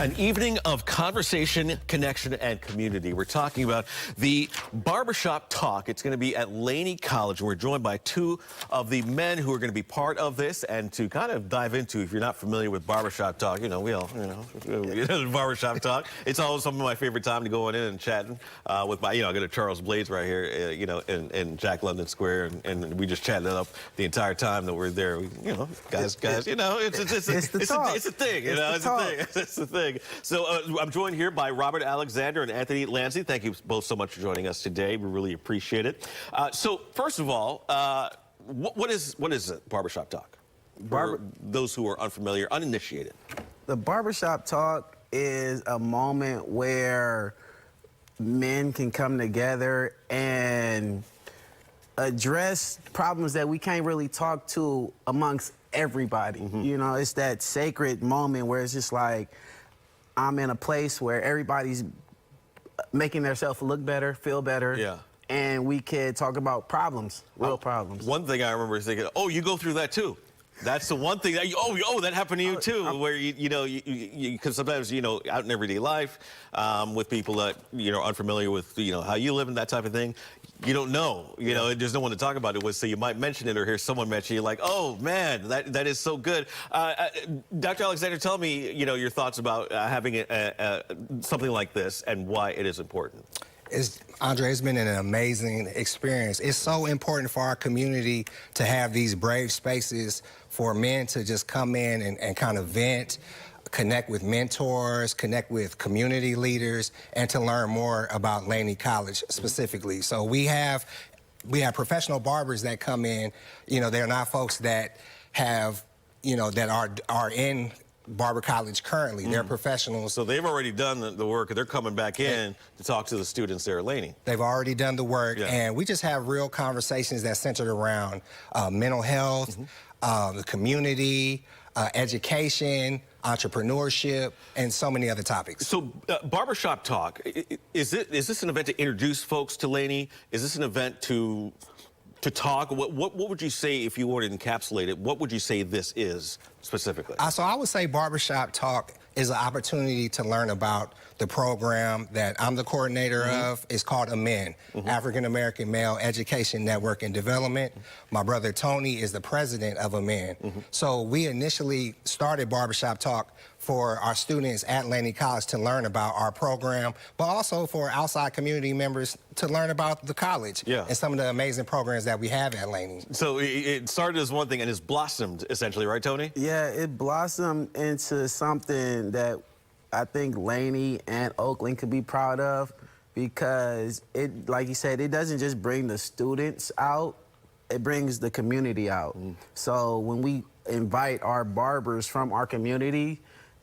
An evening of conversation, connection, and community. We're talking about the Barbershop Talk. It's going to be at Laney College. We're joined by two of the men who are going to be part of this, and to kind of dive into, if you're not familiar with Barbershop Talk, we all, Barbershop Talk. It's always some of my favorite time to go in and chat with my, I got a Charles Blades right here, in Jack London Square, and we just chatted up the entire time that we're there. Guys, it's a thing, it's a thing. So I'm joined here by Robert Alexander and Anthony Lansey. Thank you both so much for joining us today. We really appreciate it. So first of all, what is it, Barbershop Talk? For those who are unfamiliar, uninitiated. The Barbershop Talk is a moment where men can come together and address problems that we can't really talk to amongst everybody. Mm-hmm. It's that sacred moment where it's just like, I'm in a place where everybody's making themselves look better, feel better. Yeah. And we can talk about problems, real problems. One thing I remember is thinking, oh, you go through that too. That's the one thing that that happened to you too, where because sometimes out in everyday life with people that are unfamiliar with how you live and that type of thing, you don't know, there's no one to talk about it with, so you might mention it or hear someone mention it, like, oh man, that is so good. Dr. Alexander, tell me your thoughts about having something like this and why it is important. Andre, it's been an amazing experience. It's so important for our community to have these brave spaces for men to just come in and kind of vent, connect with mentors, connect with community leaders, and to learn more about Laney College specifically. So we have professional barbers that come in. They're not folks that have, that are in Barber College currently. They're professionals. So they've already done the work, and they're coming back in to talk to the students there at Laney. They've already done the work, and we just have real conversations that centered around mental health, the community, education, entrepreneurship, and so many other topics. So Barbershop Talk, is this an event to introduce folks to Laney? Is this an event to talk? What would you say, if you were to encapsulate it, what would you say this is specifically? So I would say Barbershop Talk is an opportunity to learn about the program that I'm the coordinator of. It's called A²MEND, African American Male Education Network and Development. My brother Tony is the president of A²MEND. So we initially started Barbershop Talk for our students at Laney College to learn about our program, but also for outside community members to learn about the college and some of the amazing programs that we have at Laney. So it started as one thing and it's blossomed, essentially, right, Tony? Yeah, it blossomed into something that I think Laney and Oakland could be proud of, because it, like you said, it doesn't just bring the students out, it brings the community out. So when we invite our barbers from our community,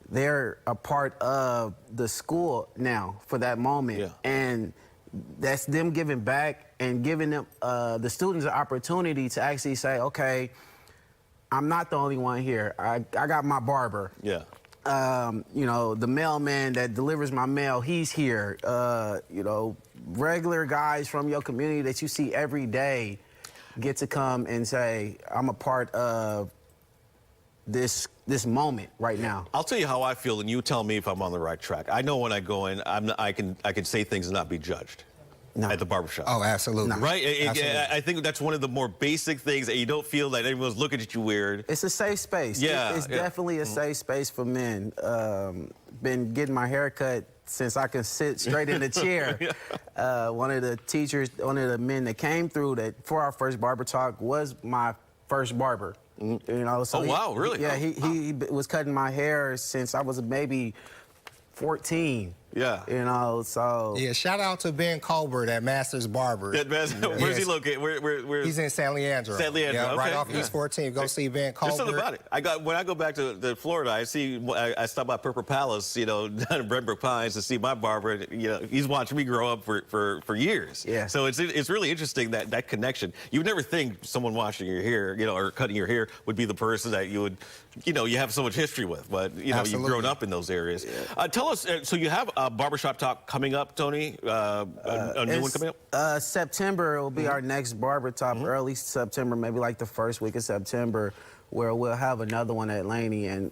they're a part of the school now for that moment. And that's them giving back and giving them the students an opportunity to actually say, okay, I'm not the only one here. I got my barber. The mailman that delivers my mail, he's here. Regular guys from your community that you see every day get to come and say, I'm a part of this moment right now. I'll tell you how I feel, and you tell me if I'm on the right track. I know when I go in, I can say things and not be judged. At the barbershop. Oh, absolutely. Right? Absolutely. I think that's one of the more basic things, that you don't feel that everyone's looking at you weird. It's a safe space. It's definitely a safe space for men. Been getting my hair cut since I can sit straight in the chair. One of the teachers, one of the men that came through for our first barber talk was my first barber. So wow, really? Yeah, he was cutting my hair since I was maybe 14. Yeah. So... Yeah, shout out to Ben Colbert at Masters Barber. Where's he located? Where? He's in San Leandro. San Leandro, okay. Right off East 14. Go see Ben Colbert. There's something about it. When I go back to Florida, I stop by Purple Palace, down in Brentbrook Pines to see my barber. And, he's watched me grow up for years. Yeah. So it's really interesting, that connection. You would never think someone washing your hair, or cutting your hair would be the person that you would, you have so much history with. But, you've grown up in those areas. Yeah. Tell us, so you have Barbershop Talk coming up, Tony? A new one coming up? September will be our next Barber Talk, early September, maybe like the first week of September. where we'll have another one at Laney, and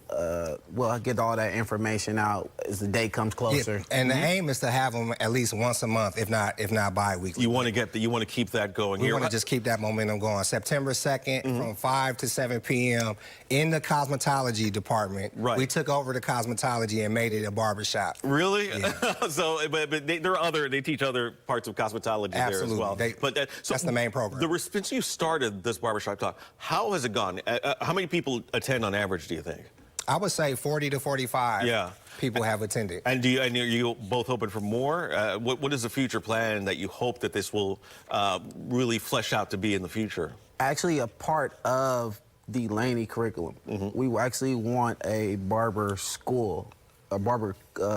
we'll get all that information out as the day comes closer. Yeah, and the aim is to have them at least once a month, if not bi-weekly. You want to keep that going. We want to just keep that momentum going. September 2nd from 5 to 7 p.m. in the cosmetology department. Right. We took over the cosmetology and made it a barbershop. Really? Yeah. So, but they teach other parts of cosmetology Absolutely. there as well. That's the main program. Since you started this Barbershop Talk, how has it gone? How many people attend on average, do you think? I would say 40 to 45 people have attended. And are you both hoping for more? What is the future plan that you hope that this will really flesh out to be in the future? Actually, a part of the Laney curriculum, we actually want a barber school, a barber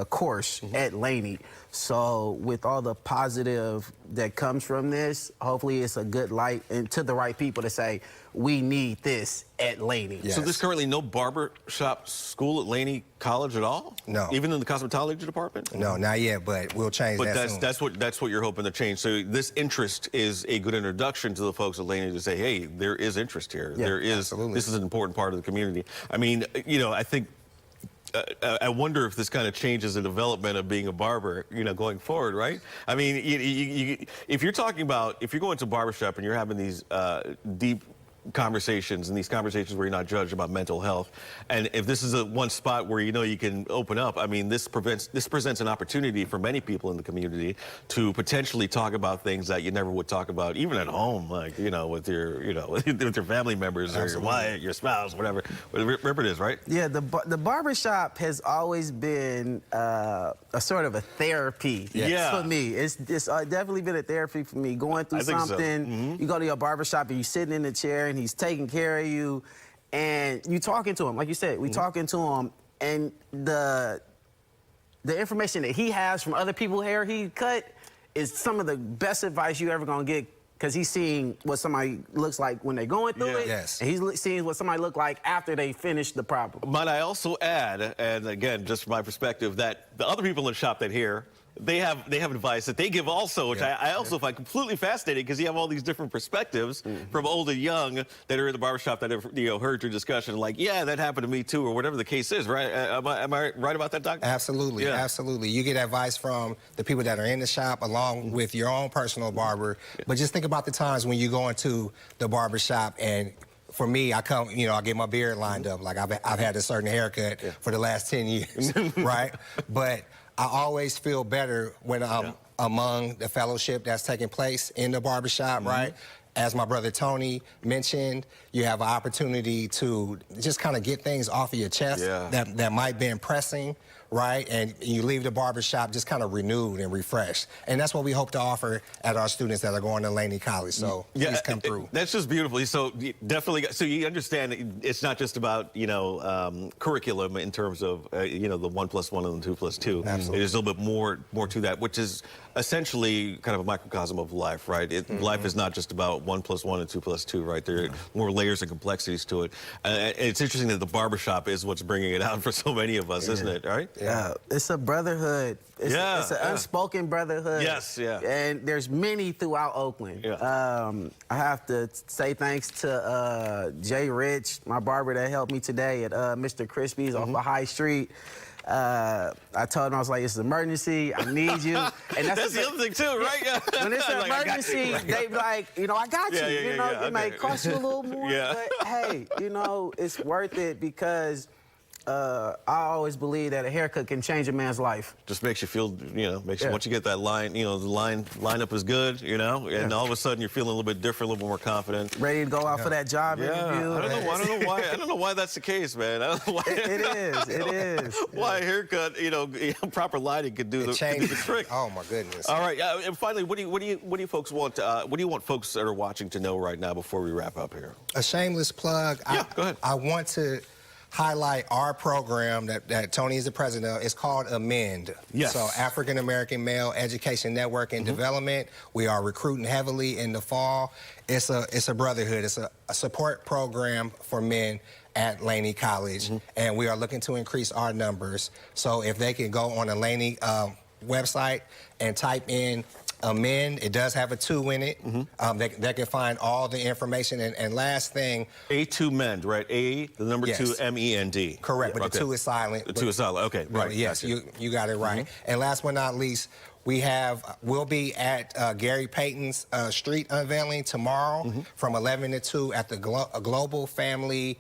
course at Laney. So with all the positive that comes from this, hopefully it's a good light and to the right people to say, we need this at Laney. Yes. So there's currently no barbershop school at Laney College at all? No. Even in the cosmetology department? No, not yet, but we'll change that soon. That's what you're hoping to change. So this interest is a good introduction to the folks at Laney to say, hey, there is interest here. Yeah, absolutely. This is an important part of the community. I mean, I think I wonder if this kind of changes the development of being a barber, going forward, right? I mean, if you're going to a barbershop and you're having these deep conversations, and these conversations where you're not judged about mental health, and if this is one spot where you can open up, I mean, this presents an opportunity for many people in the community to potentially talk about things that you never would talk about, even at home, like with your family members or your wife, your spouse, whatever it is, right? Yeah, the barbershop has always been a sort of a therapy for me. It's definitely been a therapy for me. Going through something, you go to your barbershop and you're sitting in the chair and he's taking care of you, and you talking to him, like you said, we talking to him, and the information that he has from other people's hair he cut is some of the best advice you ever gonna get, because he's seeing what somebody looks like when they're going through it, and he's seeing what somebody look like after they finish the problem. Might I also add, and again, just from my perspective, that the other people in the shop that hear, they have advice that they give also, which I also find completely fascinating, because you have all these different perspectives from old and young that are in the barbershop that have heard your discussion, like, yeah, that happened to me too, or whatever the case is, right? Am I right about that, Doctor? Absolutely, absolutely. You get advice from the people that are in the shop along with your own personal barber, but just think about the times when you go into the barbershop and for me, I come, I get my beard lined up. Like I've had a certain haircut for the last 10 years, right? But I always feel better when I'm among the fellowship that's taking place in the barbershop, right? As my brother Tony mentioned, you have an opportunity to just kind of get things off of your chest that might be pressing, right? And you leave the barbershop just kind of renewed and refreshed. And that's what we hope to offer at our students that are going to Laney College. So please come through. That's just beautiful. So definitely, so you understand it's not just about, curriculum in terms of, the 1+1 and the 2+2. Absolutely. There's a little bit more to that, which is essentially kind of a microcosm of life, right? Life is not just about 1+1 and 2+2, right? There are more layers and complexities to it. It's interesting that the barbershop is what's bringing it out for so many of us, isn't it, right? Yeah, it's a brotherhood. It's an unspoken brotherhood. Yes, And there's many throughout Oakland. I have to say thanks to Jay Rich, my barber that helped me today at Mr. Crispy's off of High Street. I told him, I was like, it's an emergency, I need you. And that's the other thing too, right? When it's an emergency, they be like, I got you. It might cost you a little more, but hey, it's worth it, because I always believe that a haircut can change a man's life. Just makes you feel, once you get that line, the lineup is good, and all of a sudden you're feeling a little bit different, a little bit more confident. Ready to go out for that job interview. I don't know why that's the case, man. I don't know why. It is. Why a haircut, proper lighting could do the trick. Oh my goodness. All right, and finally, what do you folks want? What do you want folks that are watching to know right now before we wrap up here? A shameless plug. Go ahead. I want to highlight our program that Tony is the president of. It's called A²MEND. Yes. So African American Male Education Network and Development. We are recruiting heavily in the fall. It's a brotherhood. It's a support program for men at Laney College, and we are looking to increase our numbers. So if they can go on the Laney website and type in A²MEND. It does have a 2 in it. They can find all the information. And last thing, A²MEND, right? A, the number Yes. 2, MEND. correct, Yeah, but the 2 is silent. The 2 is silent. Okay, right. Yes, gotcha. you got it right. And last but not least, we'll be at Gary Payton's street unveiling tomorrow from 11 to 2 at the Global Family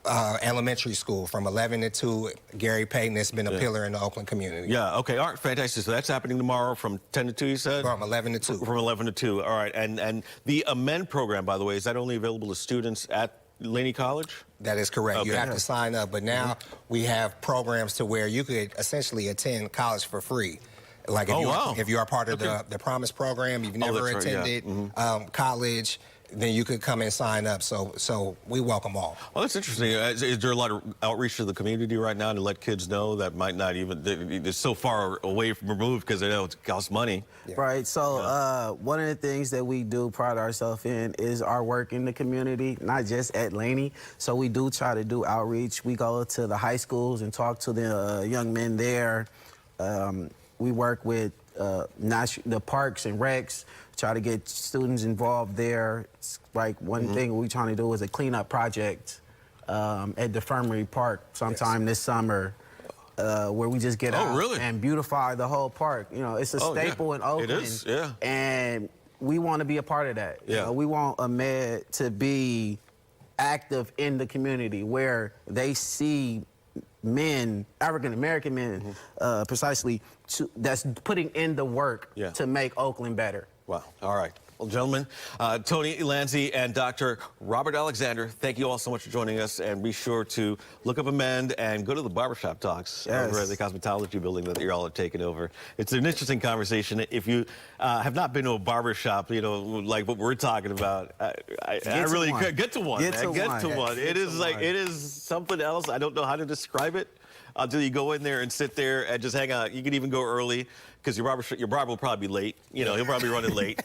Elementary School from 11 to 2. Gary Payton has been a pillar in the Oakland community. Yeah, okay, all right, fantastic. So that's happening tomorrow from 10 to 2, you said? From 11 to 2. From 11 to 2, all right. And the A²MEND program, by the way, is that only available to students at Laney College? That is correct. Okay. You have to sign up, but now we have programs to where you could essentially attend college for free. Like if you are part of the Promise program, you've never that's right, attended college, then you could come and sign up. So we welcome all. Well, that's interesting. Is there a lot of outreach to the community right now to let kids know that might not even, they're so far away from removed because they know it costs money? Yeah. Right. So one of the things that we do pride ourselves in is our work in the community, not just at Laney. So we do try to do outreach. We go to the high schools and talk to the young men there. We work with the parks and recs, try to get students involved there. It's like one thing we're trying to do is a cleanup project at the Affirming Park sometime this summer, where we just get out and beautify the whole park. You know, it's a staple in Oakland. It is, yeah. And we want to be a part of that. Yeah. You know, we want A²MEND to be active in the community where they see men, African-American men, precisely, that's putting in the work to make Oakland better. Wow. All right. Well, gentlemen, Tony Lanzi and Dr. Robert Alexander, thank you all so much for joining us. And be sure to look up A²MEND and go to the Barbershop Talks over at the cosmetology building that you all are taking over. It's an interesting conversation. If you have not been to a barbershop, you know, like what we're talking about, I really could get to one. Get to one. It is like, it is something else. I don't know how to describe it until you go in there and sit there and just hang out. You can even go early because your barber will probably be late. You know, he'll probably be running late.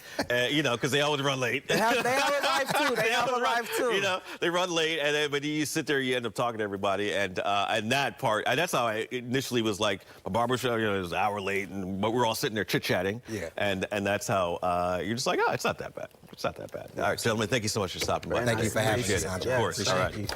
You know, because they always run late. They have a life too. They have a life too. You know, they run late, and then, but you sit there, you end up talking to everybody, and that part, and that's how I initially was like, a barbershop, you know, it was an hour late, but we're all sitting there chit-chatting. Yeah. And that's how you're just like, oh, it's not that bad. It's not that bad. All right, gentlemen, thank you so much for stopping by. Thank you for having us, Appreciate it. Andre. Of course. All right.